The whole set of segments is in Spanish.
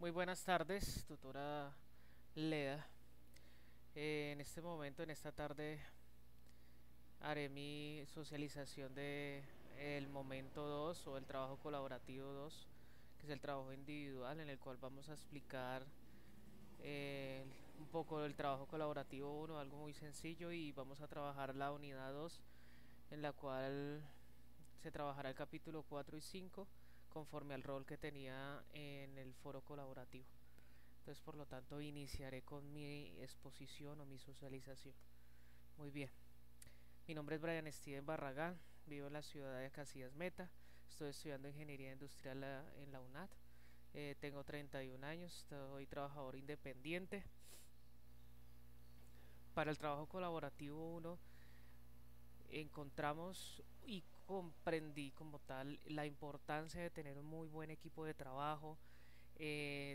Muy buenas tardes, tutora Leda. En este momento, en esta tarde, haré mi socialización de el momento 2 o el trabajo colaborativo 2, que es el trabajo individual, en el cual vamos a explicar un poco del trabajo colaborativo 1, algo muy sencillo, y vamos a trabajar la unidad 2, en la cual se trabajará el capítulo 4 y 5 conforme al rol que tenía en el foro colaborativo. Entonces, por lo tanto, iniciaré con mi exposición o mi socialización. Muy bien. Mi nombre es Brian Steven Barragán, vivo en la ciudad de Casillas Meta. Estoy estudiando ingeniería industrial en la UNAD. Tengo 31 años, soy trabajador independiente. Para el trabajo colaborativo uno encontramos y comprendí como tal la importancia de tener un muy buen equipo de trabajo.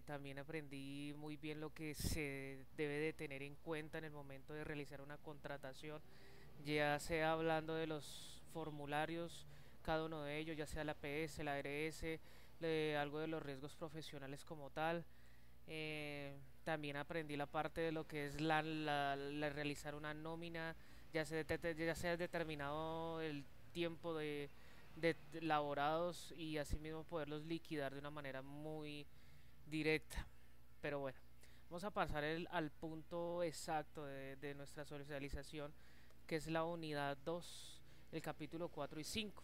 También aprendí muy bien lo que se debe de tener en cuenta en el momento de realizar una contratación, ya sea hablando de los formularios, cada uno de ellos, ya sea la PS, la ARS, algo de los riesgos profesionales como tal. También aprendí la parte de lo que es realizar una nómina, ya sea determinado el tiempo de laborados, y asimismo poderlos liquidar de una manera muy directa. Pero bueno, vamos a pasar al punto exacto de nuestra socialización, que es la unidad 2, el capítulo 4 y 5.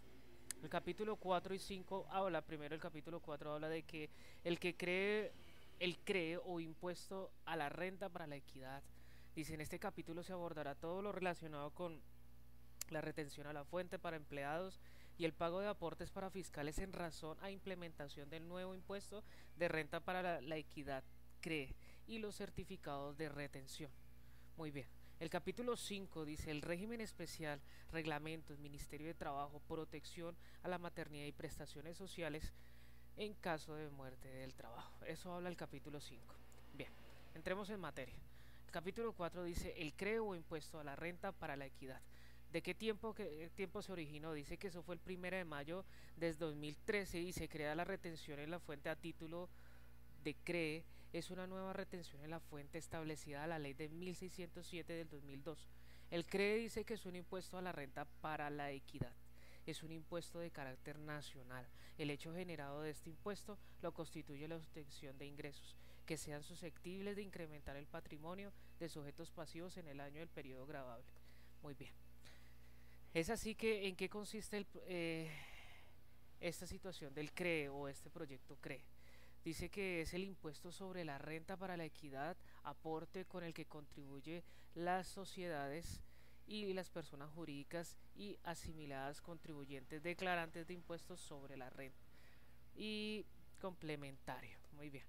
El capítulo 4 y 5 habla, primero el capítulo 4 habla de que el que cree, el cree o impuesto a la renta para la equidad. Dice, en este capítulo se abordará todo lo relacionado con la retención a la fuente para empleados y el pago de aportes para fiscales en razón a implementación del nuevo impuesto de renta para la equidad CREE y los certificados de retención. Muy bien. El capítulo 5 dice el régimen especial, reglamentos, Ministerio de Trabajo, protección a la maternidad y prestaciones sociales en caso de muerte del trabajo. Eso habla el capítulo 5. Bien, entremos en materia. El capítulo 4 dice el creo o impuesto a la renta para la equidad. ¿De qué tiempo se originó? Dice que eso fue el 1 de mayo de 2013 y se crea la retención en la fuente a título de CREE. Es una nueva retención en la fuente establecida a la ley de 1607 del 2002. El CREE dice que es un impuesto a la renta para la equidad. Es un impuesto de carácter nacional. El hecho generado de este impuesto lo constituye la obtención de ingresos que sean susceptibles de incrementar el patrimonio de sujetos pasivos en el año del periodo gravable. Muy bien. Es así que, ¿en qué consiste esta situación del CREE o este proyecto CREE? Dice que es el impuesto sobre la renta para la equidad, aporte con el que contribuye las sociedades y las personas jurídicas y asimiladas contribuyentes declarantes de impuestos sobre la renta. Y complementario. Muy bien.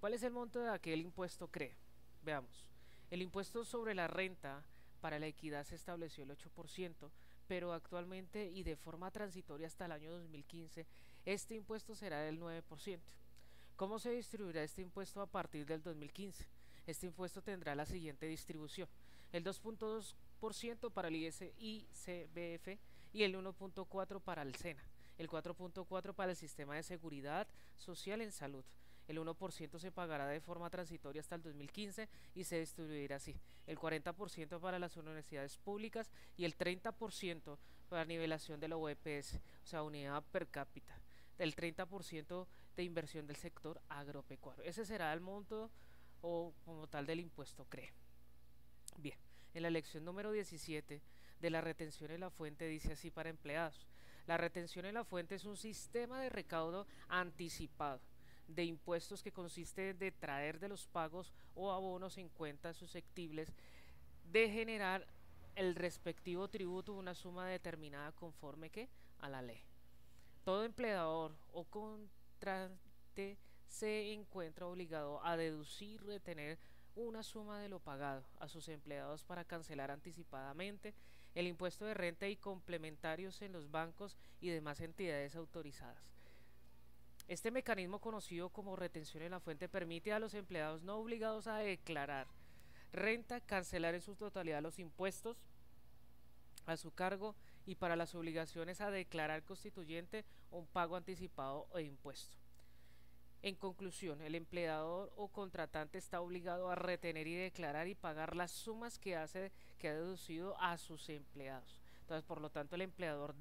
¿Cuál es el monto de aquel impuesto CREE? Veamos. El impuesto sobre la renta para la equidad se estableció el 8%, pero actualmente y de forma transitoria hasta el año 2015, este impuesto será del 9%. ¿Cómo se distribuirá este impuesto a partir del 2015? Este impuesto tendrá la siguiente distribución: el 2.2% para el ICBF y el 1.4% para el SENA, el 4.4% para el sistema de seguridad social en salud. El 1% se pagará de forma transitoria hasta el 2015 y se distribuirá así: el 40% para las universidades públicas y el 30% para nivelación de la UEPS, o sea, unidad per cápita, del 30% de inversión del sector agropecuario. Ese será el monto o como tal del impuesto CRE. Bien, en la lección número 17 de la retención en la fuente dice así para empleados: la retención en la fuente es un sistema de recaudo anticipado de impuestos que consiste en detraer de los pagos o abonos en cuentas susceptibles de generar el respectivo tributo una suma determinada conforme que a la ley. Todo empleador o contrate se encuentra obligado a deducir, retener una suma de lo pagado a sus empleados para cancelar anticipadamente el impuesto de renta y complementarios en los bancos y demás entidades autorizadas. Este mecanismo, conocido como retención en la fuente, permite a los empleados no obligados a declarar renta cancelar en su totalidad los impuestos a su cargo y para las obligaciones a declarar constituyente un pago anticipado o impuesto. En conclusión, el empleador o contratante está obligado a retener y declarar y pagar las sumas que ha deducido a sus empleados. Entonces, por lo tanto, el empleador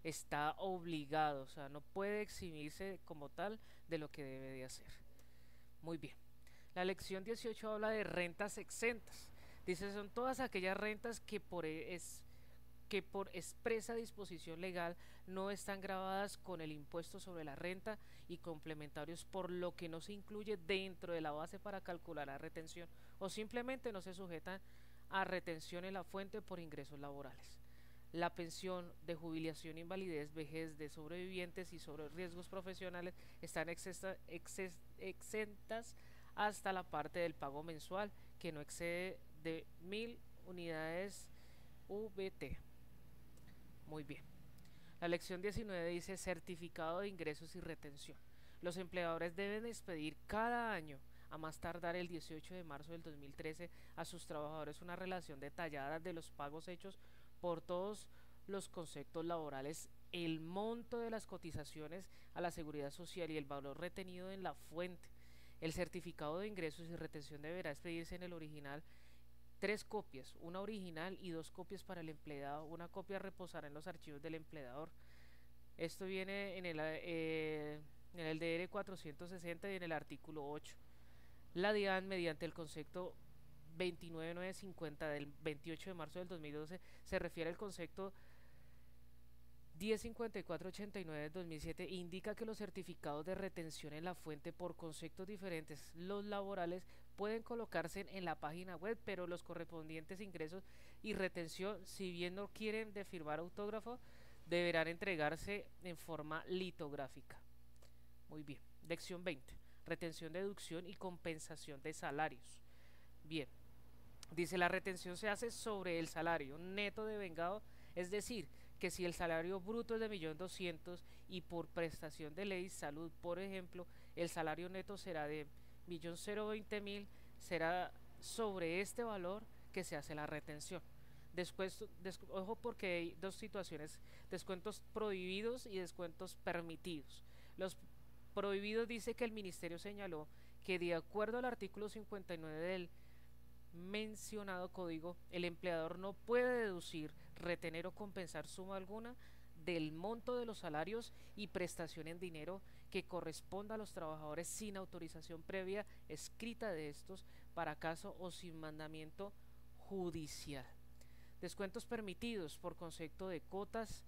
está obligado, o sea, no puede eximirse como tal de lo que debe de hacer. Muy bien. La lección 18 habla de rentas exentas. Dice, son todas aquellas rentas que por expresa disposición legal no están grabadas con el impuesto sobre la renta y complementarios, por lo que no se incluye dentro de la base para calcular la retención o simplemente no se sujetan a retención en la fuente por ingresos laborales. La pensión de jubilación, invalidez, vejez de sobrevivientes y sobre riesgos profesionales están exentas hasta la parte del pago mensual que no excede de 1000 unidades VT. Muy bien. La lección 19 dice certificado de ingresos y retención. Los empleadores deben expedir cada año, a más tardar el 18 de marzo del 2013, a sus trabajadores una relación detallada de los pagos hechos por todos los conceptos laborales, el monto de las cotizaciones a la seguridad social y el valor retenido en la fuente. El certificado de ingresos y retención deberá expedirse en el original, tres copias, una original y dos copias para el empleado. Una copia reposará en los archivos del empleador. Esto viene en el DR 460 y en el artículo 8. La DIAN, mediante el concepto 29950 del 28 de marzo del 2012, se refiere al concepto 105489 del 2007, indica que los certificados de retención en la fuente por conceptos diferentes, los laborales, pueden colocarse en la página web, pero los correspondientes ingresos y retención, si bien no quieren de firmar autógrafo, deberán entregarse en forma litográfica. Muy bien. Lección 20. Retención, deducción y compensación de salarios. Bien. Dice, la retención se hace sobre el salario neto devengado, es decir, que si el salario bruto es de 1.200.000 y por prestación de ley, salud, por ejemplo, el salario neto será de 1.020.000, será sobre este valor que se hace la retención. Ojo, porque hay dos situaciones: descuentos prohibidos y descuentos permitidos. Los prohibidos, dice que el ministerio señaló que de acuerdo al artículo 59 del mencionado código, el empleador no puede deducir, retener o compensar suma alguna del monto de los salarios y prestación en dinero que corresponda a los trabajadores sin autorización previa escrita de estos para caso o sin mandamiento judicial. Descuentos permitidos por concepto de cuotas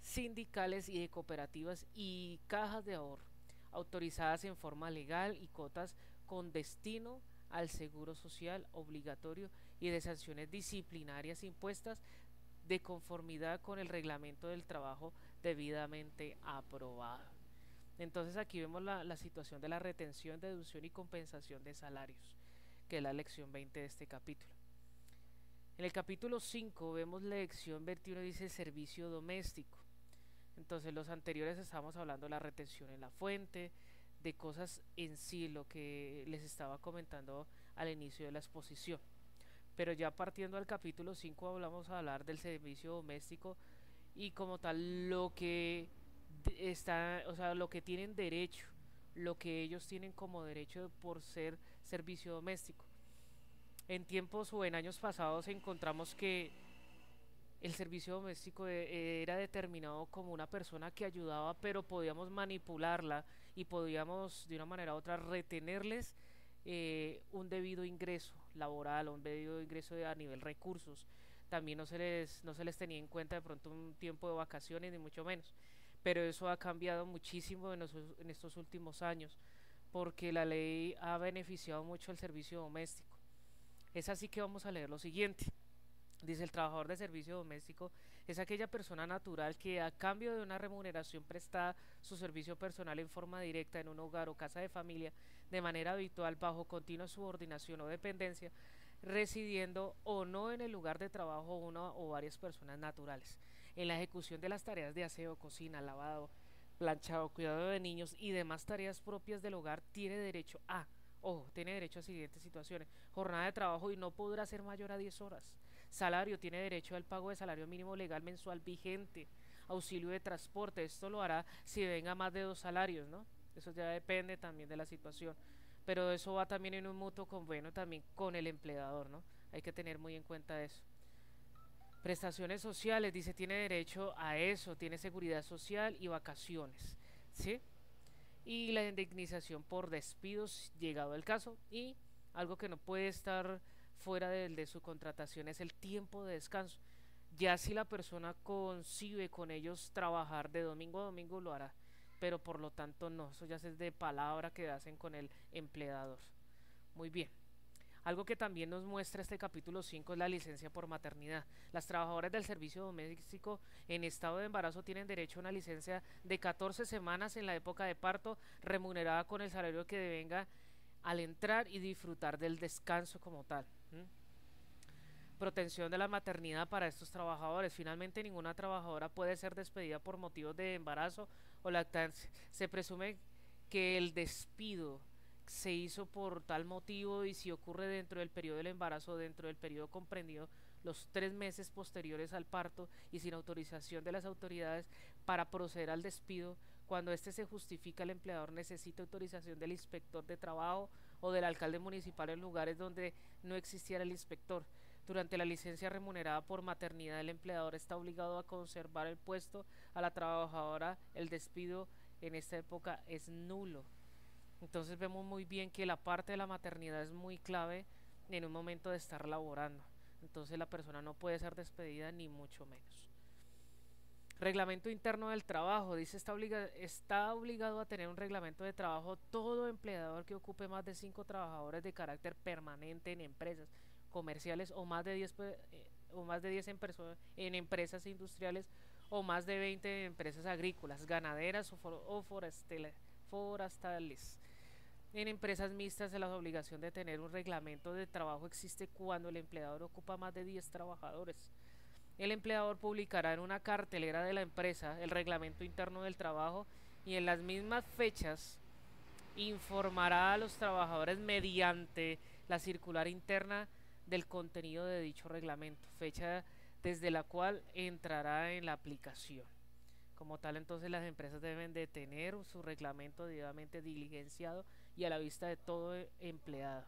sindicales y de cooperativas y cajas de ahorro autorizadas en forma legal y cuotas con destino al seguro social obligatorio y de sanciones disciplinarias impuestas de conformidad con el reglamento del trabajo debidamente aprobado. Entonces aquí vemos la situación de la retención, deducción y compensación de salarios, que es la lección 20 de este capítulo. En el capítulo 5 vemos la lección 21, dice servicio doméstico. Entonces los anteriores estábamos hablando de la retención en la fuente, de cosas en sí, lo que les estaba comentando al inicio de la exposición. Pero ya partiendo del capítulo 5 vamos a hablar del servicio doméstico y como tal lo que está, o sea, lo que tienen derecho, lo que ellos tienen como derecho por ser servicio doméstico. En tiempos o en años pasados encontramos que el servicio doméstico era determinado como una persona que ayudaba, pero podíamos manipularla y podíamos de una manera u otra retenerles un debido ingreso laboral o un debido ingreso a nivel recursos. También no se les tenía en cuenta de pronto un tiempo de vacaciones, ni mucho menos. Pero eso ha cambiado muchísimo en estos últimos años, porque la ley ha beneficiado mucho el servicio doméstico. Es así que vamos a leer lo siguiente. Dice, el trabajador de servicio doméstico es aquella persona natural que a cambio de una remuneración prestada su servicio personal en forma directa en un hogar o casa de familia de manera habitual bajo continua subordinación o dependencia, residiendo o no en el lugar de trabajo una o varias personas naturales, en la ejecución de las tareas de aseo, cocina, lavado, planchado, cuidado de niños y demás tareas propias del hogar, tiene derecho a siguientes situaciones: jornada de trabajo y no podrá ser mayor a 10 horas. Salario, tiene derecho al pago de salario mínimo legal mensual vigente. Auxilio de transporte, esto lo hará si venga más de 2 salarios, ¿no? Eso ya depende también de la situación. Pero eso va también en un mutuo convenio también con el empleador, ¿no? Hay que tener muy en cuenta eso. Prestaciones sociales, dice, tiene derecho a eso, tiene seguridad social y vacaciones, ¿sí? Y la indemnización por despidos, llegado el caso, y algo que no puede estar fuera de su contratación es el tiempo de descanso. Ya si la persona concibe con ellos trabajar de domingo a domingo lo hará, pero por lo tanto no, eso ya es de palabra que hacen con el empleador. Muy bien. Algo que también nos muestra este capítulo 5 es la licencia por maternidad. Las trabajadoras del servicio doméstico en estado de embarazo tienen derecho a una licencia de 14 semanas en la época de parto, remunerada con el salario que devenga al entrar y disfrutar del descanso como tal. Protección de la maternidad para estos trabajadores. Finalmente, ninguna trabajadora puede ser despedida por motivos de embarazo o lactancia. Se presume que el despido se hizo por tal motivo y si ocurre dentro del periodo del embarazo, dentro del periodo comprendido los 3 meses posteriores al parto y sin autorización de las autoridades para proceder al despido, cuando éste se justifica, el empleador necesita autorización del inspector de trabajo o del alcalde municipal en lugares donde no existiera el inspector. Durante la licencia remunerada por maternidad, el empleador está obligado a conservar el puesto a la trabajadora. El despido en esta época es nulo. Entonces vemos muy bien que la parte de la maternidad es muy clave en un momento de estar laborando. Entonces la persona no puede ser despedida ni mucho menos. Reglamento interno del trabajo. Dice está obligado a tener un reglamento de trabajo todo empleador que ocupe más de 5 trabajadores de carácter permanente en empresas comerciales o más de 10 o más de 10 en empresas industriales o más de 20 en empresas agrícolas, ganaderas o forestales. En empresas mixtas, la obligación de tener un reglamento de trabajo existe cuando el empleador ocupa más de 10 trabajadores. El empleador publicará en una cartelera de la empresa el reglamento interno del trabajo y en las mismas fechas informará a los trabajadores mediante la circular interna del contenido de dicho reglamento, fecha desde la cual entrará en la aplicación. Como tal, entonces las empresas deben de tener su reglamento debidamente diligenciado y a la vista de todo empleado.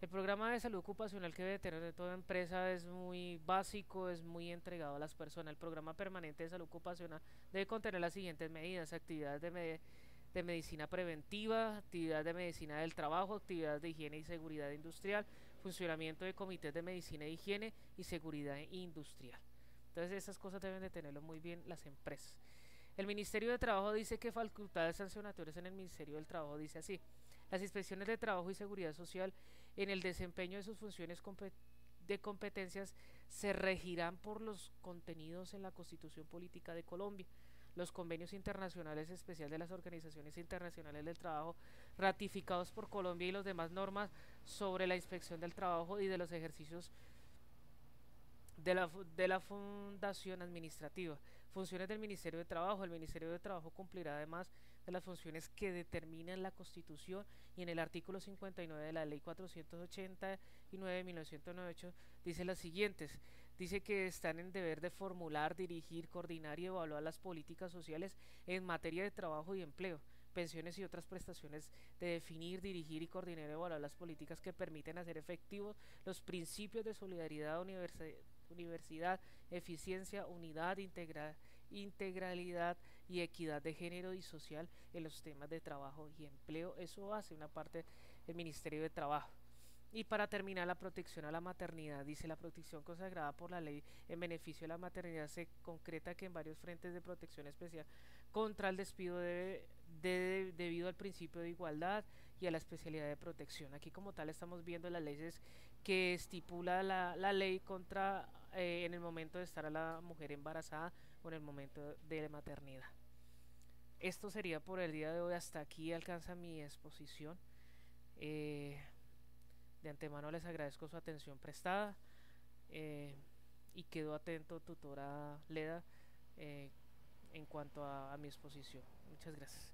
El programa de salud ocupacional que debe tener de toda empresa es muy básico, es muy entregado a las personas. El programa permanente de salud ocupacional debe contener las siguientes medidas: actividades de medicina preventiva, actividades de medicina del trabajo, actividades de higiene y seguridad industrial, funcionamiento de comités de medicina, higiene y seguridad industrial. Entonces esas cosas deben de tenerlo muy bien las empresas. El Ministerio de Trabajo dice que facultades sancionatorias en el Ministerio del Trabajo dice así: las inspecciones de trabajo y seguridad social en el desempeño de sus funciones de competencias se regirán por los contenidos en la Constitución Política de Colombia, los convenios internacionales especiales de las organizaciones internacionales del trabajo ratificados por Colombia y las demás normas sobre la inspección del trabajo y de los ejercicios de la fundación administrativa. Funciones del Ministerio de Trabajo. El Ministerio de Trabajo cumplirá además de las funciones que determina la Constitución y en el artículo 59 de la Ley 489 de 1998 dice las siguientes. Dice que están en deber de formular, dirigir, coordinar y evaluar las políticas sociales en materia de trabajo y empleo, pensiones y otras prestaciones, de definir, dirigir y coordinar y evaluar las políticas que permiten hacer efectivos los principios de solidaridad, universidad, eficiencia, unidad, integralidad y equidad de género y social en los temas de trabajo y empleo. Eso hace una parte del Ministerio de Trabajo. Y para terminar, la protección a la maternidad. Dice: la protección consagrada por la ley en beneficio de la maternidad se concreta que en varios frentes de protección especial contra el despido debido al principio de igualdad y a la especialidad de protección. Aquí como tal estamos viendo las leyes que estipula la ley contra en el momento de estar a la mujer embarazada o en el momento de maternidad. Esto sería por el día de hoy. Hasta aquí alcanza mi exposición. De antemano les agradezco su atención prestada y quedo atento, tutora Leda, en cuanto a mi exposición. Muchas gracias.